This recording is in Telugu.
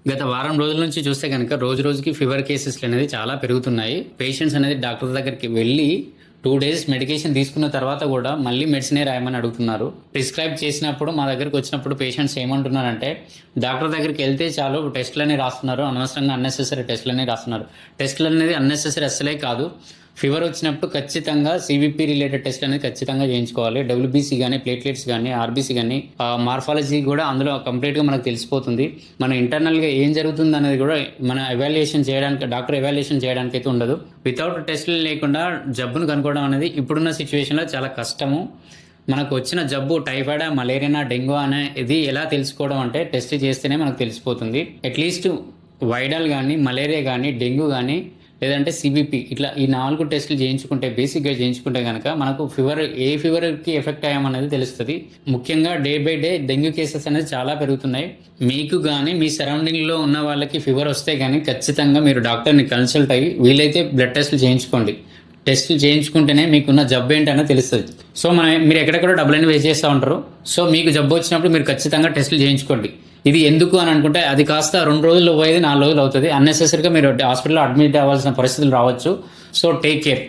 గత వారం రోజుల నుంచి చూస్తే కనుక రోజు రోజుకి ఫీవర్ కేసెస్ అనేది చాలా పెరుగుతున్నాయి. పేషెంట్స్ అనేది డాక్టర్ దగ్గరికి వెళ్ళి 2 డేస్ మెడికేషన్ తీసుకున్న తర్వాత కూడా మళ్ళీ మెడిసినే రాయమని అడుగుతున్నారు. ప్రిస్క్రైబ్ చేసినప్పుడు మా దగ్గరికి వచ్చినప్పుడు పేషెంట్స్ ఏమంటున్నారంటే, డాక్టర్ దగ్గరికి వెళ్తే చాలు టెస్టులని రాస్తున్నారు, అనవసరంగా అన్నెసెసరీ టెస్టులని రాస్తున్నారు. టెస్టులు అనేది అన్నెసెసరీ అస్సలే కాదు. ఫీవర్ వచ్చినప్పుడు ఖచ్చితంగా సివిపి రిలేటెడ్ టెస్ట్ అనేది ఖచ్చితంగా చేయించుకోవాలి. డబ్ల్యూబీసీ కానీ, ప్లేట్లెట్స్ కానీ, ఆర్బీసీ కానీ, మార్ఫాలజీ కూడా అందులో కంప్లీట్గా మనకు తెలిసిపోతుంది. మన ఇంటర్నల్గా ఏం జరుగుతుంది అనేది కూడా మన ఎవాల్యుయేషన్ చేయడానికి, డాక్టర్ ఎవాల్యుయేషన్ చేయడానికి అయితే ఉండదు. వితౌట్ టెస్టులు లేకుండా జబ్బును కనుక్కోవడం అనేది ఇప్పుడున్న సిచ్యువేషన్లో చాలా కష్టము. మనకు వచ్చిన జబ్బు టైఫాయిడా, మలేరియా, డెంగ్యూ అనేది ఎలా తెలుసుకోవడం అంటే టెస్ట్ చేస్తేనే మనకు తెలిసిపోతుంది. అట్లీస్ట్ వైరల్ కానీ, మలేరియా కానీ, డెంగ్యూ కానీ, లేదంటే సిబిపి, ఇట్లా ఈ 4 టెస్టులు చేయించుకుంటే, బేసిక్గా చేయించుకుంటే కనుక మనకు ఏ ఫీవర్కి ఎఫెక్ట్ అయ్యామనేది తెలుస్తుంది. ముఖ్యంగా day by day dengue cases అనేది చాలా పెరుగుతున్నాయి. మీకు కానీ మీ సరౌండింగ్లో ఉన్న వాళ్ళకి ఫీవర్ వస్తే కానీ ఖచ్చితంగా మీరు డాక్టర్ని కన్సల్ట్ అయ్యి వీలైతే బ్లడ్ టెస్టులు చేయించుకోండి. టెస్టులు చేయించుకుంటేనే మీకున్న జబ్బు ఏంటనే తెలుస్తుంది. సో మీరు ఎక్కడెక్కడో డబ్బులన్నీ వేస్ట్ చేస్తూ ఉంటారు. సో మీకు జబ్బు వచ్చినప్పుడు మీరు ఖచ్చితంగా టెస్టులు చేయించుకోండి. ఇది ఎందుకు అని అనుకుంటే అది కాస్త 2 రోజుల్లో పోయేది 4 రోజులు అవుతుంది. అన్నెసెసరీగా మీరు హాస్పిటల్లో అడ్మిట్ అవ్వాల్సిన పరిస్థితులు రావచ్చు. So take care.